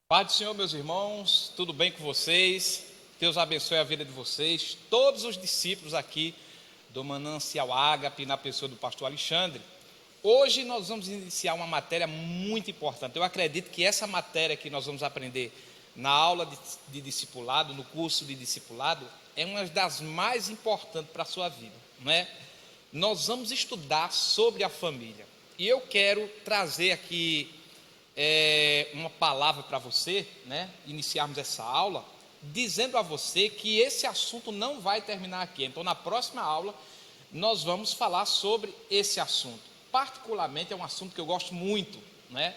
Paz do Senhor, meus irmãos, tudo bem com vocês? Deus abençoe a vida de vocês, todos os discípulos aqui do Manancial Ágape, na pessoa do pastor Alexandre. Hoje nós vamos iniciar uma matéria muito importante. Eu acredito que essa matéria que nós vamos aprender na aula de discipulado, no curso de discipulado, é uma das mais importantes para a sua vida, não é? Nós vamos estudar sobre a família. E eu quero trazer aqui uma palavra para você, né? Iniciarmos essa aula, dizendo a você que esse assunto não vai terminar aqui. Então, na próxima aula, nós vamos falar sobre esse assunto. Particularmente, é um assunto que eu gosto muito, né?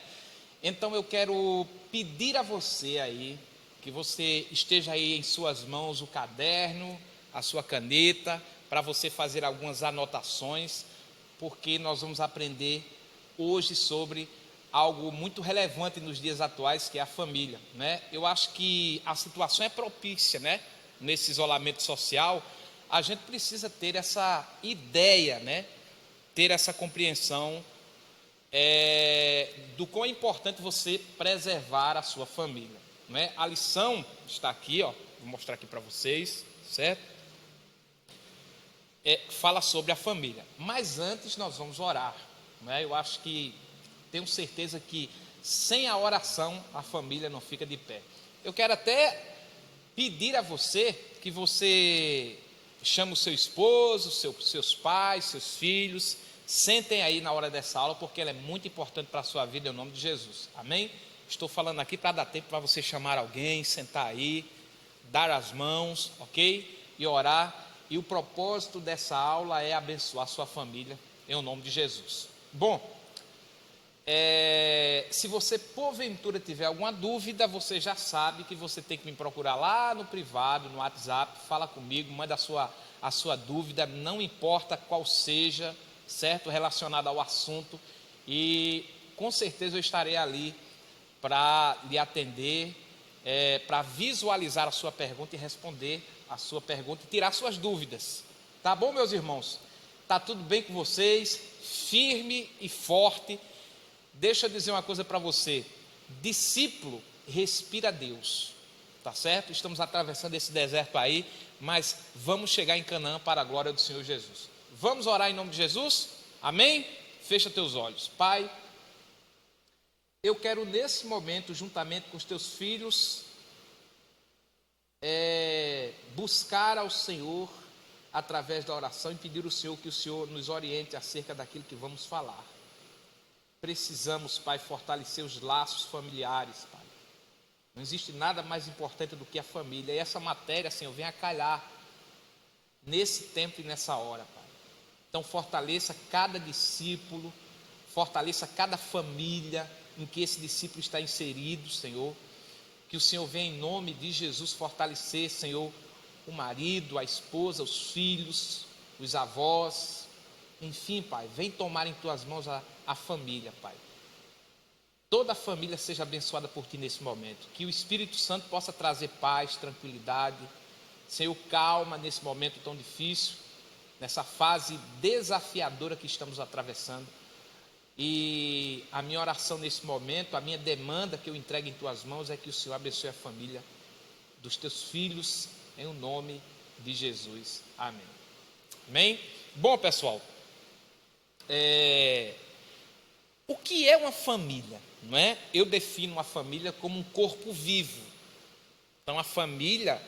Então, eu quero pedir a você aí, que você esteja aí em suas mãos o caderno, a sua caneta, para você fazer algumas anotações, porque nós vamos aprender hoje sobre algo muito relevante nos dias atuais, que é a família, né? Eu acho que a situação é propícia, né? Nesse isolamento social, a gente precisa ter essa ideia, né? Ter essa compreensão do quão é importante você preservar a sua família, né? A lição está aqui, ó, vou mostrar aqui para vocês, certo? Fala sobre a família, mas antes nós vamos orar, né? Eu acho que tenho certeza que sem a oração a família não fica de pé. Eu quero até pedir a você que você chame o seu esposo, seus pais, seus filhos, sentem aí na hora dessa aula, porque ela é muito importante para a sua vida, em nome de Jesus, amém? Estou falando aqui para dar tempo para você chamar alguém, sentar aí, dar as mãos, ok? E orar, e o propósito dessa aula é abençoar a sua família, em nome de Jesus. Bom, se você porventura tiver alguma dúvida, você já sabe que você tem que me procurar lá no privado, no WhatsApp, fala comigo, manda a sua dúvida, não importa qual seja, certo? Relacionada ao assunto, e com certeza eu estarei ali para lhe atender, para visualizar a sua pergunta e responder a sua pergunta e tirar suas dúvidas. Tá bom, meus irmãos? Tá tudo bem com vocês? Firme e forte. Deixa eu dizer uma coisa para você: discípulo respira Deus, tá certo? Estamos atravessando esse deserto aí, mas vamos chegar em Canaã para a glória do Senhor Jesus. Vamos orar em nome de Jesus? Amém? Fecha teus olhos. Pai, eu quero nesse momento, juntamente com os teus filhos, buscar ao Senhor através da oração e pedir ao Senhor que o Senhor nos oriente acerca daquilo que vamos falar. Precisamos, Pai, fortalecer os laços familiares, Pai. Não existe nada mais importante do que a família. E essa matéria, Senhor, vem a calhar nesse tempo e nessa hora, Pai. Então fortaleça cada discípulo, fortaleça cada família em que esse discípulo está inserido, Senhor. Que o Senhor venha em nome de Jesus fortalecer, Senhor, o marido, a esposa, os filhos, os avós. Enfim, Pai, vem tomar em tuas mãos a família, Pai. Toda a família seja abençoada por Ti nesse momento. Que o Espírito Santo possa trazer paz, tranquilidade, Senhor, calma nesse momento tão difícil, nessa fase desafiadora que estamos atravessando. E a minha oração nesse momento, a minha demanda que eu entrego em Tuas mãos é que o Senhor abençoe a família dos Teus filhos, em o nome de Jesus. Amém. Amém? Bom, pessoal, o que é uma família? Não é? Eu defino uma família como um corpo vivo. Então a família,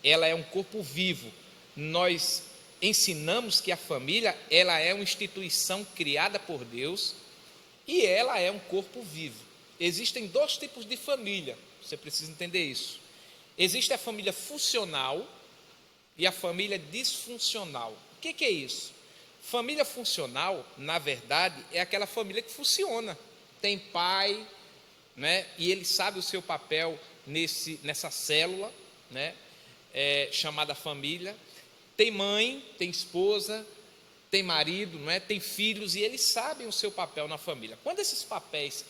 ela é um corpo vivo. Nós ensinamos que a família, ela é uma instituição criada por Deus e ela é um corpo vivo. Existem dois tipos de família, você precisa entender isso. Existe a família funcional e a família disfuncional. O que é isso? Família funcional, na verdade, é aquela família que funciona. Tem pai, né, e ele sabe o seu papel nessa célula, né, chamada família. Tem mãe, tem esposa, tem marido, não é? Tem filhos, e eles sabem o seu papel na família. Quando esses papéis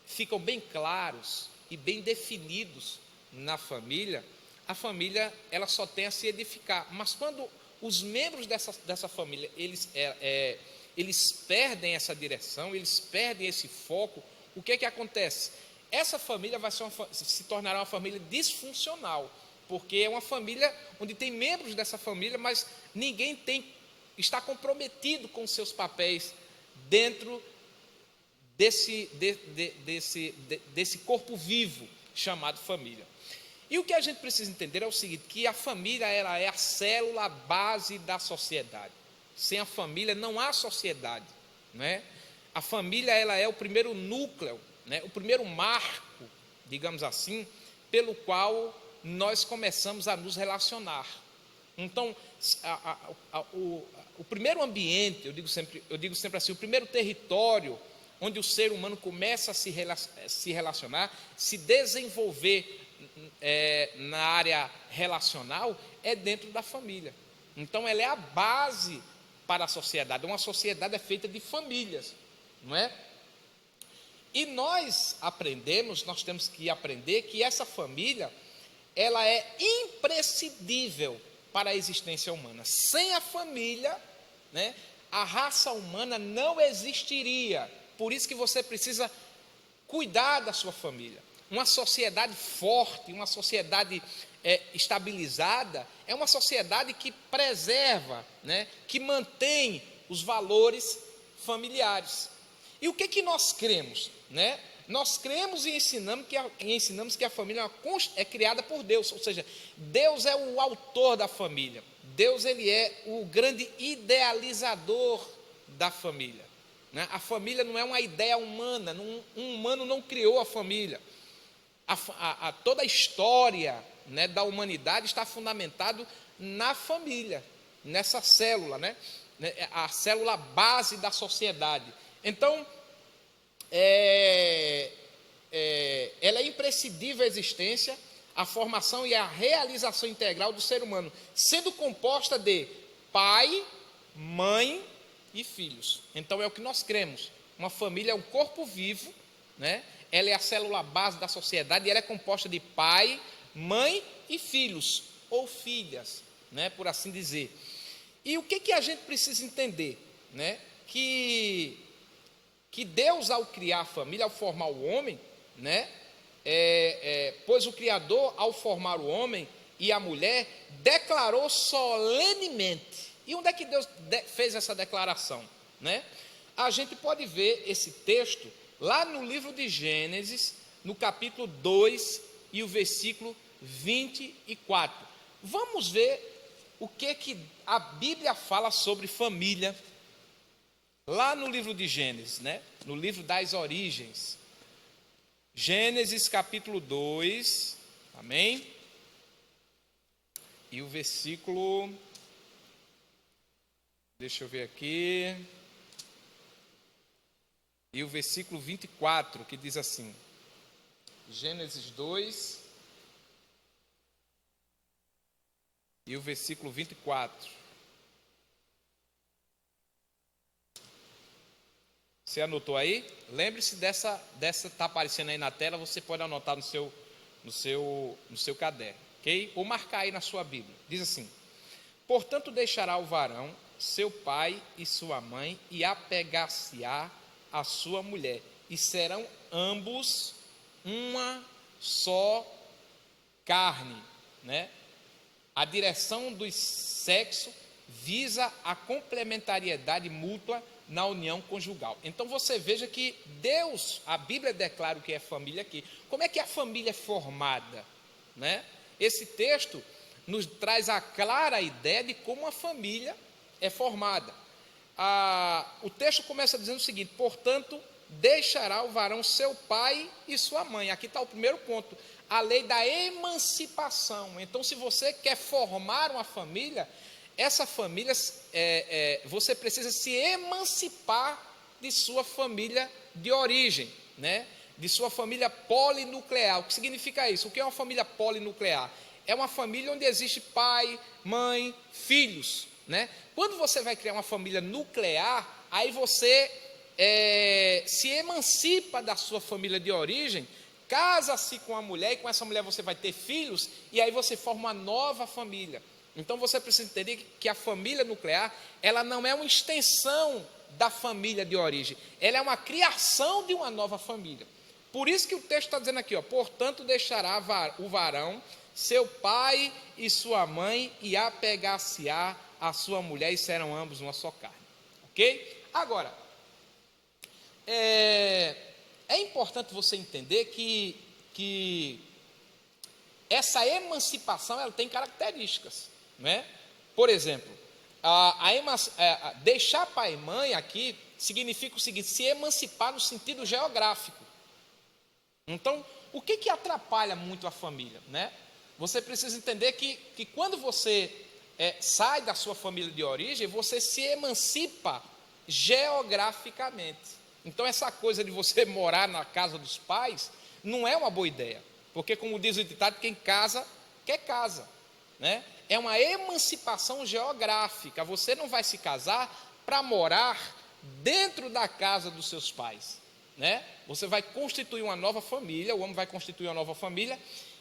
ficam bem claros e bem definidos na família, a família ela só tem a se edificar. Mas quando os membros dessa família, eles perdem essa direção, eles perdem esse foco, o que acontece? essa família vai ser se tornará uma família disfuncional, porque é uma família onde tem membros dessa família, mas ninguém está comprometido com os seus papéis dentro desse corpo vivo chamado família. E o que a gente precisa entender é o seguinte, que a família ela é a célula base da sociedade. Sem a família não há sociedade, né? A família ela é o primeiro núcleo, né? O primeiro marco, digamos assim, pelo qual nós começamos a nos relacionar. Então, o primeiro ambiente, eu digo sempre assim, o primeiro território onde o ser humano começa a se relacionar, se desenvolver na área relacional, é dentro da família. Então, ela é a base para a sociedade. Uma sociedade é feita de famílias, não é? E nós temos que aprender que essa família, ela é imprescindível para a existência humana. Sem a família, né, a raça humana não existiria. Por isso que você precisa cuidar da sua família. Uma sociedade forte, uma sociedade estabilizada, é uma sociedade que preserva, né, que mantém os valores familiares. E o que nós cremos, né? Nós cremos e ensinamos que a família é criada por Deus, ou seja, Deus é o autor da família. Deus ele é o grande idealizador da família, né? A família não é uma ideia humana, um humano não criou a família. Toda a história, né, da humanidade está fundamentado na família, nessa célula, né? A célula base da sociedade. Então, ela é imprescindível a existência, a formação e a realização integral do ser humano, sendo composta de pai, mãe e filhos. Então é o que nós cremos. Uma família é um corpo vivo, né? Ela é a célula base da sociedade e ela é composta de pai, mãe e filhos, ou filhas, né? Por assim dizer. E o que a gente precisa entender, né? Que Deus, ao criar a família, ao formar o homem, né? Pois o Criador, ao formar o homem e a mulher, declarou solenemente. E onde é que Deus fez essa declaração, né? A gente pode ver esse texto lá no livro de Gênesis, no capítulo 2 e o versículo 24. Vamos ver o que a Bíblia fala sobre família, lá no livro de Gênesis, né? No livro das origens. Gênesis capítulo 2, amém? E o versículo, deixa eu ver aqui, e o versículo 24, que diz assim, Gênesis 2, e o versículo 24. Você anotou aí? Lembre-se dessa está aparecendo aí na tela, você pode anotar no seu caderno, ok? Ou marcar aí na sua Bíblia. Diz assim: portanto deixará o varão seu pai e sua mãe e apegar-se-á a sua mulher, e serão ambos uma só carne, né? A direção do sexo visa a complementariedade mútua na união conjugal. Então você veja que Deus, a Bíblia declara o que é família aqui. Como é que a família é formada, né? Esse texto nos traz a clara ideia de como a família é formada. O texto começa dizendo o seguinte: portanto, deixará o varão seu pai e sua mãe. Aqui está o primeiro ponto, a lei da emancipação. Então, se você quer formar uma família, essa família, você precisa se emancipar de sua família de origem, né? De sua família polinuclear. O que significa isso? O que é uma família polinuclear? É uma família onde existe pai, mãe, filhos, né? Quando você vai criar uma família nuclear, aí você se emancipa da sua família de origem, casa-se com a mulher, e com essa mulher você vai ter filhos, e aí você forma uma nova família. Então você precisa entender que a família nuclear, ela não é uma extensão da família de origem, ela é uma criação de uma nova família. Por isso que o texto está dizendo aqui, ó, portanto deixará o varão seu pai e sua mãe, e apegar-se-á a sua mulher, e serão ambos uma só carne. Ok? Agora, é importante você entender que essa emancipação ela tem características, né? Por exemplo, deixar pai e mãe aqui significa o seguinte: se emancipar no sentido geográfico. Então, o que atrapalha muito a família, né? Você precisa entender que quando você sai da sua família de origem, você se emancipa geograficamente. Então, essa coisa de você morar na casa dos pais não é uma boa ideia, porque, como diz o ditado, quem casa, quer casa, né? É uma emancipação geográfica. Você não vai se casar para morar dentro da casa dos seus pais, né? Você vai constituir uma nova família, o homem vai constituir uma nova família,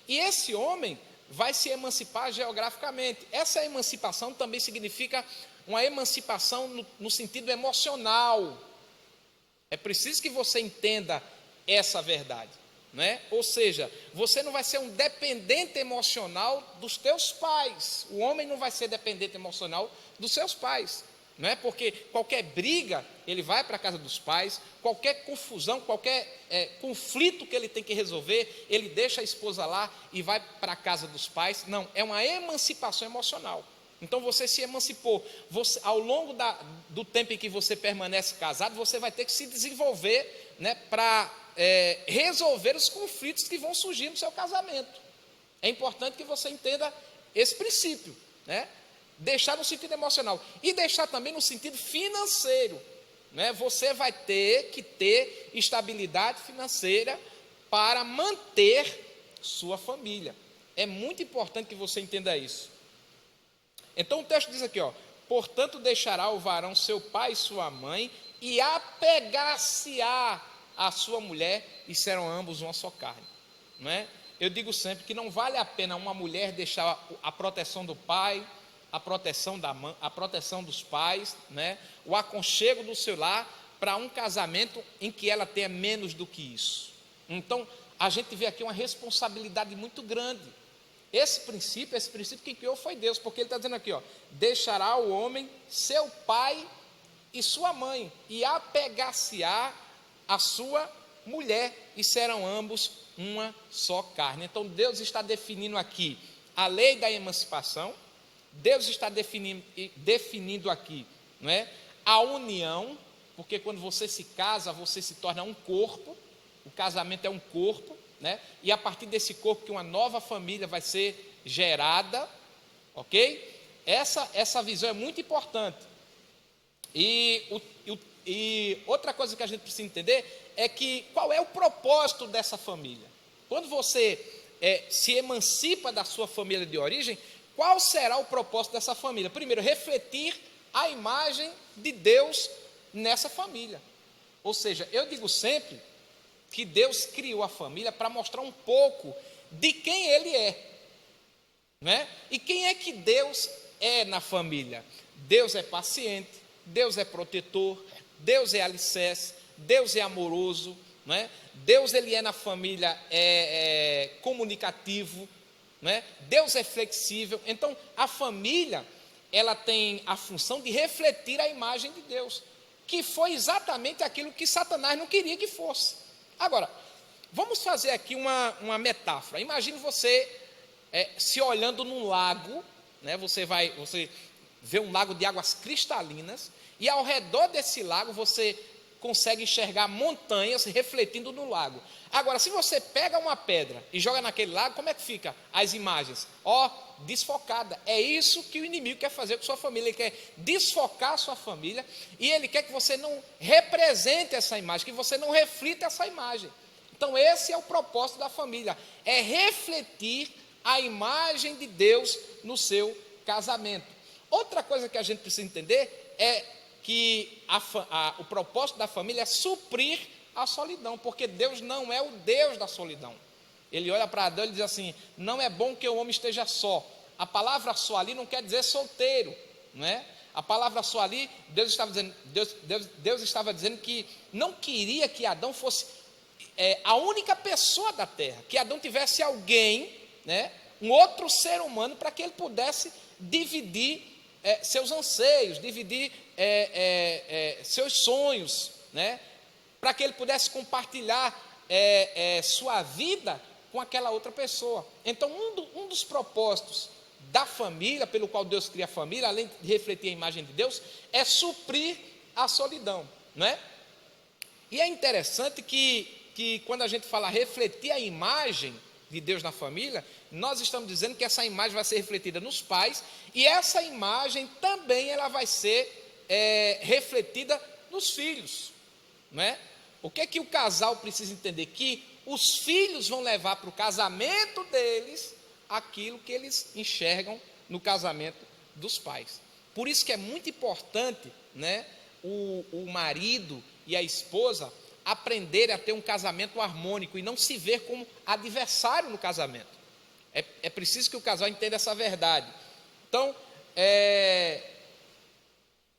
e esse homem vai se emancipar geograficamente. Essa emancipação também significa uma emancipação no sentido emocional. É preciso que você entenda essa verdade, né? Ou seja, você não vai ser um dependente emocional dos teus pais. O homem não vai ser dependente emocional dos seus pais, não é? Porque qualquer briga, ele vai para a casa dos pais, qualquer confusão, qualquer conflito que ele tem que resolver, ele deixa a esposa lá e vai para a casa dos pais. Não, é uma emancipação emocional. Então você se emancipou. Ao longo do tempo em que você permanece casado, você vai ter que se desenvolver, né, para resolver os conflitos que vão surgir no seu casamento. É importante que você entenda esse princípio, né? Deixar no sentido emocional e deixar também no sentido financeiro, né? Você vai ter que ter estabilidade financeira para manter sua família. É muito importante que você entenda isso. Então o texto diz aqui, ó, portanto deixará o varão seu pai e sua mãe, e apegar-se-á a sua mulher, e serão ambos uma só carne, não é? Eu digo sempre que não vale a pena uma mulher deixar a proteção do pai, a proteção da mãe, a proteção dos pais, né, o aconchego do seu lar, para um casamento em que ela tenha menos do que isso. Então a gente vê aqui uma responsabilidade muito grande. Esse princípio quem criou foi Deus, porque ele está dizendo aqui, ó, deixará o homem seu pai e sua mãe, e apegar-se-á a sua mulher, e serão ambos uma só carne. Então Deus está definindo aqui a lei da emancipação. Deus está definindo aqui, não é, a união, porque quando você se casa, você se torna um corpo. O casamento é um corpo, né? E a partir desse corpo que uma nova família vai ser gerada, ok? Essa visão é muito importante. E outra coisa que a gente precisa entender é que qual é o propósito dessa família. Quando você se emancipa da sua família de origem, qual será o propósito dessa família? Primeiro, refletir a imagem de Deus nessa família. Ou seja, eu digo sempre que Deus criou a família para mostrar um pouco de quem Ele é, né? E quem é que Deus é na família? Deus é paciente, Deus é protetor, Deus é alicerce, Deus é amoroso, né? Deus, Ele é na família comunicativo, né? Deus é flexível. Então a família, ela tem a função de refletir a imagem de Deus, que foi exatamente aquilo que Satanás não queria que fosse. Agora, vamos fazer aqui uma metáfora. Imagine você se olhando num lago, né? Você vê um lago de águas cristalinas, e ao redor desse lago você consegue enxergar montanhas refletindo no lago. Agora, se você pega uma pedra e joga naquele lago, como é que fica as imagens? Desfocada. É isso que o inimigo quer fazer com sua família. Ele quer desfocar a sua família, e ele quer que você não represente essa imagem, que você não reflita essa imagem. Então esse é o propósito da família, é refletir a imagem de Deus no seu casamento. Outra coisa que a gente precisa entender é que o propósito da família é suprir a solidão, porque Deus não é o Deus da solidão. Ele olha para Adão e diz assim: não é bom que o homem esteja só. A palavra só ali não quer dizer solteiro, não é? A palavra só ali, Deus estava dizendo que não queria que Adão fosse a única pessoa da terra, que Adão tivesse alguém, né, um outro ser humano, para que ele pudesse dividir seus anseios, dividir seus sonhos, né, para que ele pudesse compartilhar sua vida com aquela outra pessoa. Então, um dos propósitos da família, pelo qual Deus cria a família, além de refletir a imagem de Deus, é suprir a solidão, não é? E é interessante que quando a gente fala refletir a imagem de Deus na família, nós estamos dizendo que essa imagem vai ser refletida nos pais, e essa imagem também ela vai ser refletida nos filhos, não é? O que é que o casal precisa entender? Que os filhos vão levar para o casamento deles aquilo que eles enxergam no casamento dos pais. Por isso que é muito importante, né, o marido e a esposa aprenderem a ter um casamento harmônico e não se ver como adversário no casamento. É preciso que o casal entenda essa verdade. Então,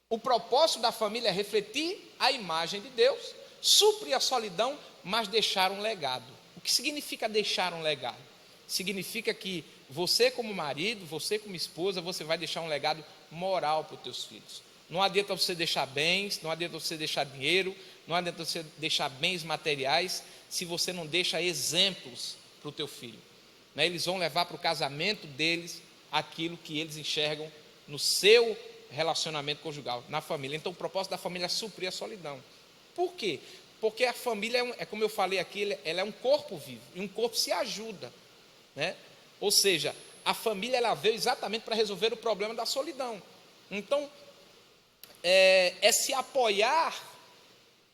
o propósito da família é refletir a imagem de Deus, suprir a solidão, mas deixar um legado. O que significa deixar um legado? Significa que você como marido, você como esposa, você vai deixar um legado moral para os teus filhos. Não adianta você deixar bens, não adianta você deixar dinheiro, não adianta você deixar bens materiais, se você não deixa exemplos para o teu filho. Né? Eles vão levar para o casamento deles aquilo que eles enxergam no seu relacionamento conjugal, na família. Então o propósito da família é suprir a solidão. Por quê? Porque a família como eu falei aqui, ela é um corpo vivo, e um corpo se ajuda, né? Ou seja, a família ela veio exatamente para resolver o problema da solidão. Então, é se apoiar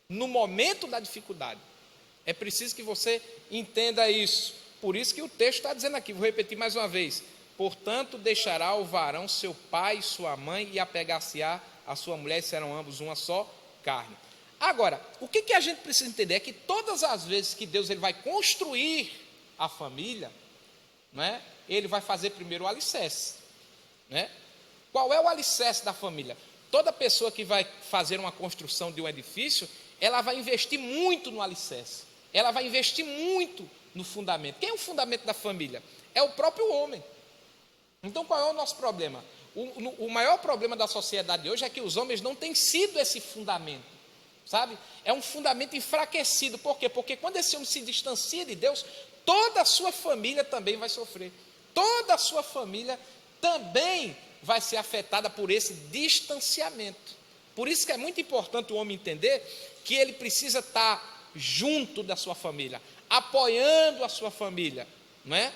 no momento da dificuldade. É preciso que você entenda isso. Por isso que o texto está dizendo aqui, vou repetir mais uma vez: portanto, deixará o varão seu pai e sua mãe, e apegar-se-á a sua mulher, e serão ambos uma só carne. Agora, o que a gente precisa entender é que todas as vezes que Deus ele vai construir a família, né, ele vai fazer primeiro o alicerce, né? Qual é o alicerce da família? Toda pessoa que vai fazer uma construção de um edifício, ela vai investir muito no alicerce, ela vai investir muito no fundamento. Quem é o fundamento da família? É o próprio homem. Então qual é o nosso problema? O maior problema da sociedade de hoje é que os homens não têm sido esse fundamento, sabe? É um fundamento enfraquecido. Por quê? Porque quando esse homem se distancia de Deus, toda a sua família também vai sofrer. Toda a sua família também vai ser afetada por esse distanciamento. Por isso que é muito importante o homem entender que ele precisa estar junto da sua família, apoiando a sua família, não é?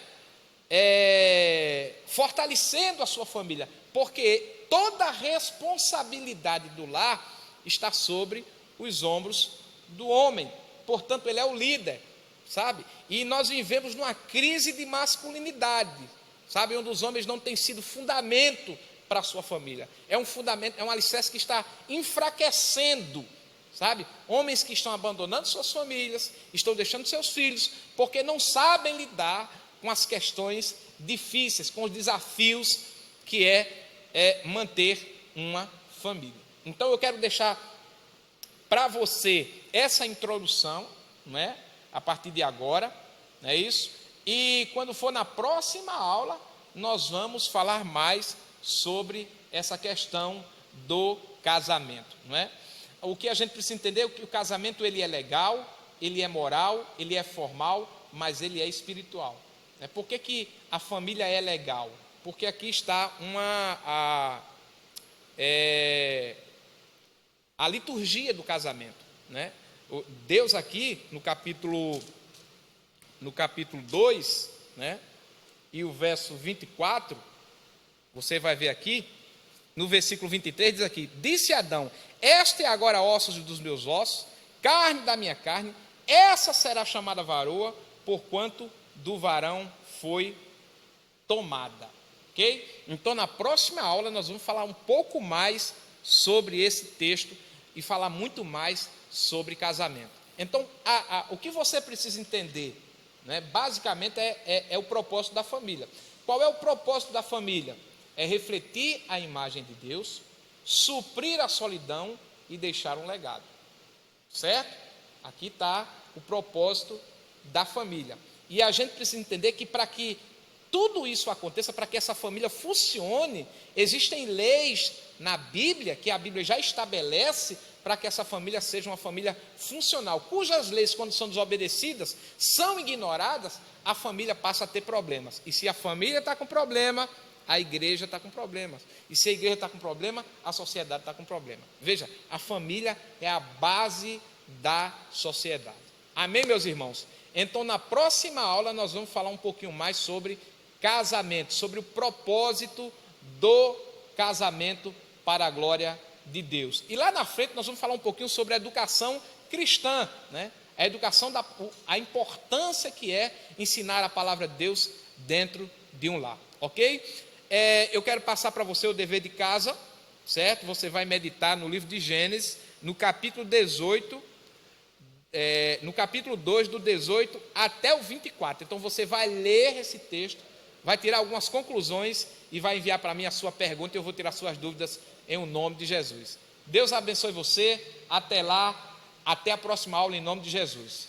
Fortalecendo a sua família, porque toda a responsabilidade do lar está sobre os ombros do homem. Portanto, ele é o líder, sabe? E nós vivemos numa crise de masculinidade, sabe? Onde os homens não têm sido fundamento para a sua família. É um fundamento, é um alicerce que está enfraquecendo, sabe? Homens que estão abandonando suas famílias, estão deixando seus filhos, porque não sabem lidar com as questões difíceis, com os desafios que é manter uma família. Então eu quero deixar para você essa introdução, não é? A partir de agora, não é isso? E quando for na próxima aula, nós vamos falar mais sobre essa questão do casamento, não é? O que a gente precisa entender é que o casamento ele é legal, ele é moral, ele é formal, mas ele é espiritual. Por que a família é legal? Porque aqui está a liturgia do casamento, né? Deus aqui no capítulo 2, né? E o verso 24, você vai ver aqui, no versículo 23 diz aqui: disse Adão, esta é agora ossos dos meus ossos, carne da minha carne, essa será chamada varoa, porquanto do varão foi tomada. Ok? Então na próxima aula nós vamos falar um pouco mais sobre esse texto e falar muito mais sobre casamento. Então o que você precisa entender, né, basicamente é o propósito da família. Qual é o propósito da família? É refletir a imagem de Deus, suprir a solidão e deixar um legado. Certo? Aqui está o propósito da família. E a gente precisa entender que para que tudo isso aconteça, para que essa família funcione, existem leis na Bíblia, que a Bíblia já estabelece, para que essa família seja uma família funcional, cujas leis, quando são desobedecidas, são ignoradas, a família passa a ter problemas. E se a família está com problema, a igreja está com problemas. E se a igreja está com problema, a sociedade está com problema. Veja, a família é a base da sociedade. Amém, meus irmãos? Então, na próxima aula, nós vamos falar um pouquinho mais sobre casamento, sobre o propósito do casamento para a glória de Deus. E lá na frente, nós vamos falar um pouquinho sobre a educação cristã, né? A educação, a importância que é ensinar a palavra de Deus dentro de um lar, ok? Eu quero passar para você o dever de casa, certo? Você vai meditar no livro de Gênesis, no capítulo 18, no capítulo 2, do 18 até o 24. Então você vai ler esse texto, vai tirar algumas conclusões e vai enviar para mim a sua pergunta e eu vou tirar suas dúvidas em o nome de Jesus. Deus abençoe você, até lá, até a próxima aula em nome de Jesus.